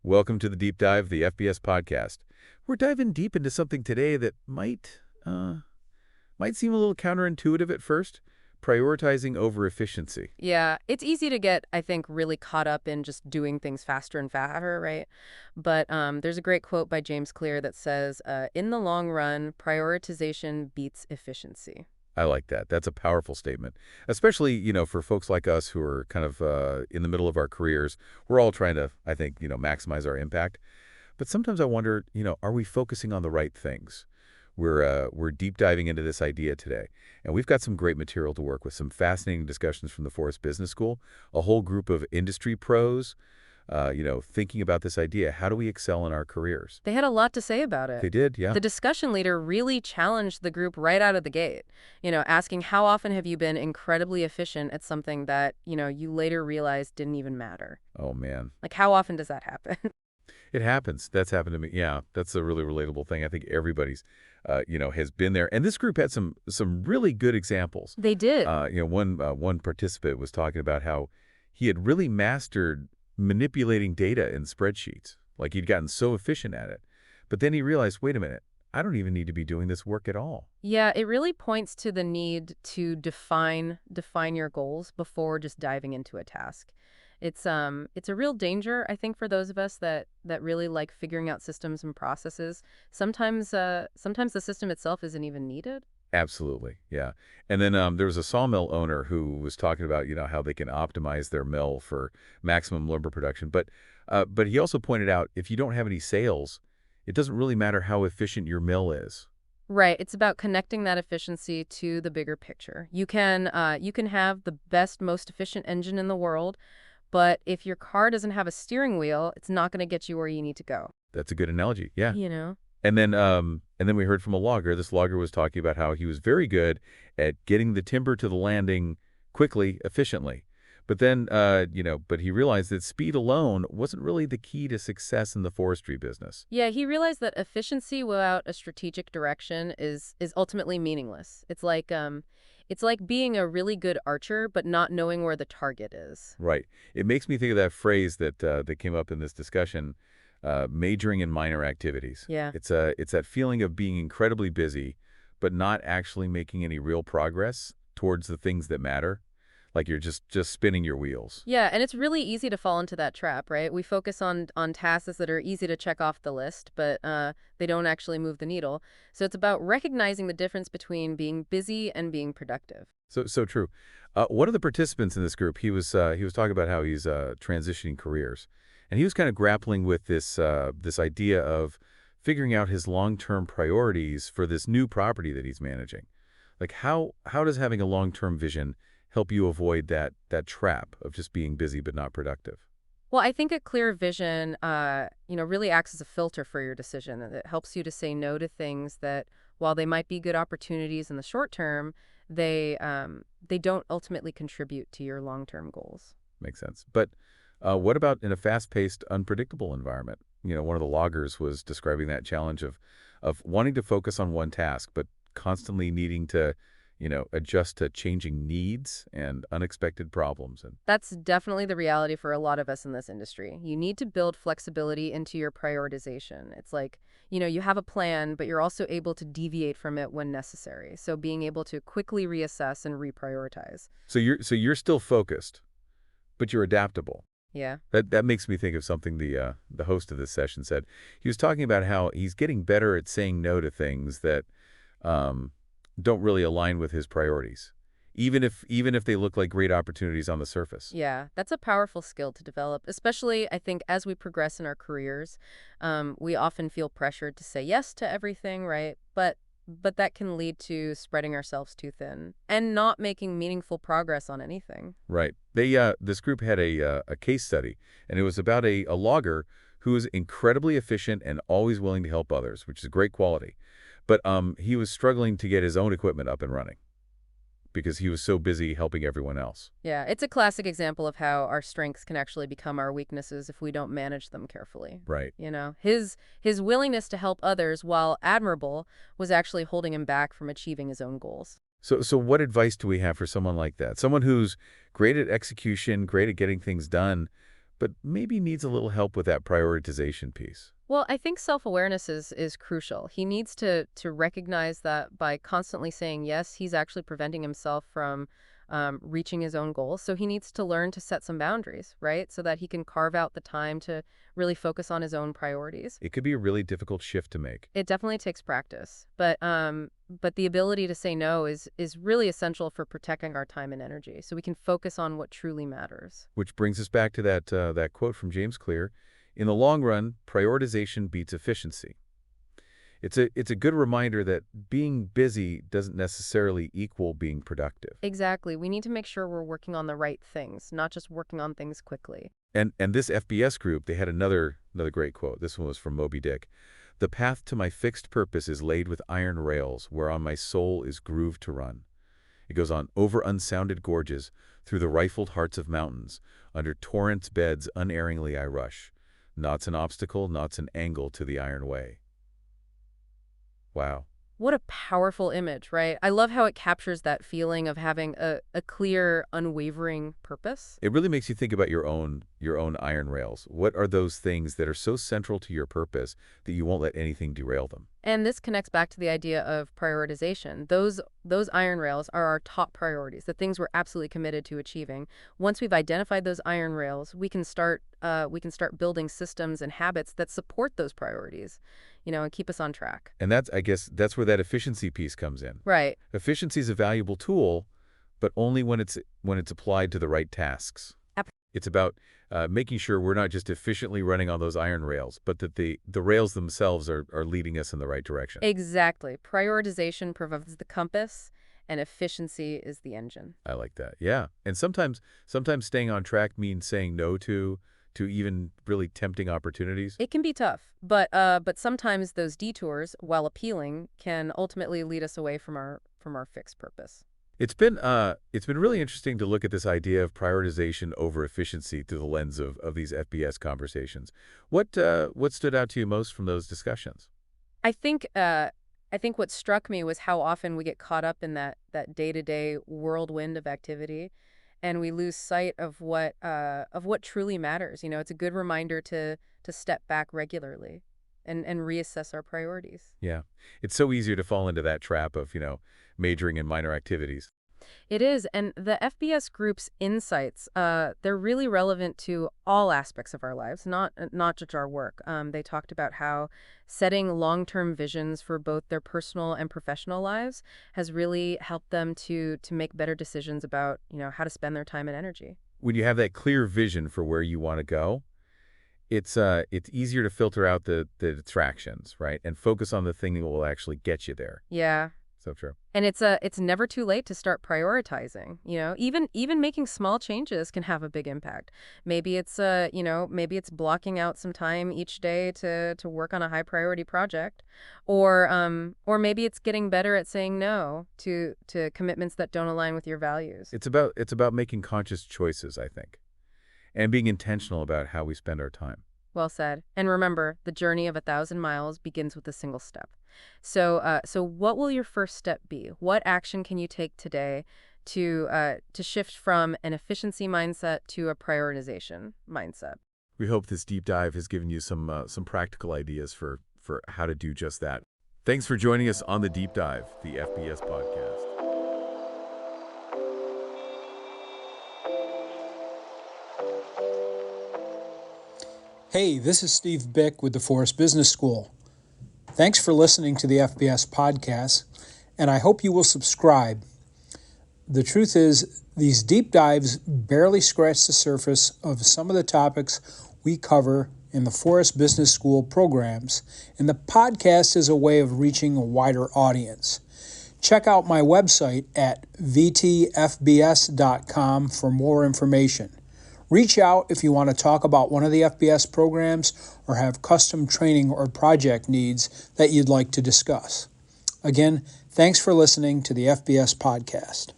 Welcome to the Deep Dive, the FBS podcast. We're diving deep into something today that might seem a little counterintuitive at first, prioritizing over efficiency. Yeah, it's easy to get, I think, really caught up in just doing things faster and faster, right? But there's a great quote by James Clear that says, in the long run, prioritization beats efficiency. I like that. That's a powerful statement, especially, for folks like us who are kind of in the middle of our careers. We're all trying to, I think, maximize our impact. But sometimes I wonder, are we focusing on the right things? We're deep diving into this idea today, and we've got some great material to work with, some fascinating discussions from the Forest Business School, a whole group of industry pros, thinking about this idea. How do we excel in our careers? They had a lot to say about it. They did, yeah. The discussion leader really challenged the group right out of the gate, asking how often have you been incredibly efficient at something that, you later realized didn't even matter? Oh, man. Like, how often does that happen? It happens. That's happened to me. Yeah, that's a really relatable thing. I think everybody's, has been there. And this group had some really good examples. They did. One participant was talking about how he had really mastered manipulating data in spreadsheets. Like he'd gotten so efficient at it. But then he realized, wait a minute, I don't even need to be doing this work at all. Yeah, it really points to the need to define your goals before just diving into a task. It's a real danger, I think, for those of us that really like figuring out systems and processes. Sometimes the system itself isn't even needed. Absolutely, yeah. And then there was a sawmill owner who was talking about, how they can optimize their mill for maximum lumber production. But he also pointed out if you don't have any sales, it doesn't really matter how efficient your mill is. Right. It's about connecting that efficiency to the bigger picture. You can have the best, most efficient engine in the world, but if your car doesn't have a steering wheel, it's not going to get you where you need to go. That's a good analogy, yeah. You know? And then we heard from a logger. This logger was talking about how he was very good at getting the timber to the landing quickly, efficiently. But then, but he realized that speed alone wasn't really the key to success in the forestry business. Yeah, he realized that efficiency without a strategic direction is ultimately meaningless. It's like being a really good archer but not knowing where the target is. Right. It makes me think of that phrase that came up in this discussion, majoring in minor activities. Yeah. It's that feeling of being incredibly busy, but not actually making any real progress towards the things that matter. Like you're just spinning your wheels. Yeah, and it's really easy to fall into that trap, right? We focus on tasks that are easy to check off the list, but they don't actually move the needle. So it's about recognizing the difference between being busy and being productive. So true. One of the participants in this group, he was talking about how he's transitioning careers, and he was kind of grappling with this idea of figuring out his long-term priorities for this new property that he's managing. Like how does having a long-term vision help you avoid that trap of just being busy but not productive? Well, I think a clear vision, really acts as a filter for your decision. And it helps you to say no to things that, while they might be good opportunities in the short term, they don't ultimately contribute to your long-term goals. Makes sense. But what about in a fast-paced, unpredictable environment? One of the loggers was describing that challenge of wanting to focus on one task, but constantly needing to adjust to changing needs and unexpected problems. And That's definitely the reality for a lot of us in this industry. You need to build flexibility into your prioritization. It's like, you have a plan, but you're also able to deviate from it when necessary. So being able to quickly reassess and reprioritize. so you're still focused, but you're adaptable. Yeah. That makes me think of something the host of this session said. He was talking about how he's getting better at saying no to things that don't really align with his priorities, even if they look like great opportunities on the surface. Yeah, that's a powerful skill to develop, especially, I think, as we progress in our careers. We often feel pressured to say yes to everything, right? But that can lead to spreading ourselves too thin and not making meaningful progress on anything. Right. This group had a case study, and it was about a logger who was incredibly efficient and always willing to help others, which is a great quality. But he was struggling to get his own equipment up and running because he was so busy helping everyone else. Yeah, it's a classic example of how our strengths can actually become our weaknesses if we don't manage them carefully. Right. His willingness to help others, while admirable, was actually holding him back from achieving his own goals. So what advice do we have for someone like that? Someone who's great at execution, great at getting things done, but maybe needs a little help with that prioritization piece. Well, I think self-awareness is crucial. He needs to recognize that by constantly saying yes, he's actually preventing himself from reaching his own goals. So he needs to learn to set some boundaries, right? So that he can carve out the time to really focus on his own priorities. It could be a really difficult shift to make, It definitely takes practice, but the ability to say no is really essential for protecting our time and energy, so we can focus on what truly matters. which brings us back to that quote from James Clear. In the long run, prioritization beats efficiency. It's a good reminder that being busy doesn't necessarily equal being productive. Exactly. We need to make sure we're working on the right things, not just working on things quickly. And this FBS group, they had another great quote. This one was from Moby Dick. The path to my fixed purpose is laid with iron rails, whereon my soul is grooved to run. It goes on, over unsounded gorges, through the rifled hearts of mountains, under torrents' beds unerringly I rush. Naught's an obstacle, naught's an angle to the iron way. Wow. What a powerful image, right? I love how it captures that feeling of having a clear, unwavering purpose. It really makes you think about your own iron rails. What are those things that are so central to your purpose that you won't let anything derail them? And this connects back to the idea of prioritization. Those iron rails are our top priorities, the things we're absolutely committed to achieving. Once we've identified those iron rails, we can start building systems and habits that support those priorities, and keep us on track. And I guess that's where that efficiency piece comes in. Right. Efficiency is a valuable tool, but only when it's applied to the right tasks. Ap- It's about making sure we're not just efficiently running on those iron rails, but that the rails themselves are leading us in the right direction. Exactly. Prioritization provides the compass, and efficiency is the engine. I like that. Yeah. And sometimes staying on track means saying no to even really tempting opportunities. It can be tough, but sometimes those detours, while appealing, can ultimately lead us away from our fixed purpose. It's been really interesting to look at this idea of prioritization over efficiency through the lens of these FBS conversations. What stood out to you most from those discussions? I think what struck me was how often we get caught up in that day-to-day whirlwind of activity, and we lose sight of what truly matters. It's a good reminder to step back regularly and reassess our priorities. Yeah. It's so easier to fall into that trap of, majoring in minor activities. It is, and the FBS group's insights, they're really relevant to all aspects of our lives, not just our work. They talked about how setting long-term visions for both their personal and professional lives has really helped them to make better decisions about, how to spend their time and energy. When you have that clear vision for where you want to go, it's easier to filter out the distractions, right? And focus on the thing that will actually get you there. Yeah. So true. And it's never too late to start prioritizing. Even making small changes can have a big impact. Maybe it's blocking out some time each day to work on a high priority project, or maybe it's getting better at saying no to commitments that don't align with your values. It's about making conscious choices, I think, and being intentional about how we spend our time. Well said. And remember, the journey of 1,000 miles begins with a single step. So what will your first step be? What action can you take today to shift from an efficiency mindset to a prioritization mindset? We hope this deep dive has given you some practical ideas for how to do just that. Thanks for joining us on the Deep Dive, the FBS podcast. Hey, this is Steve Bick with the Forest Business School. Thanks for listening to the FBS podcast, and I hope you will subscribe. The truth is, these deep dives barely scratch the surface of some of the topics we cover in the Forest Business School programs, and the podcast is a way of reaching a wider audience. Check out my website at vtfbs.com for more information. Reach out if you want to talk about one of the FBS programs or have custom training or project needs that you'd like to discuss. Again, thanks for listening to the FBS podcast.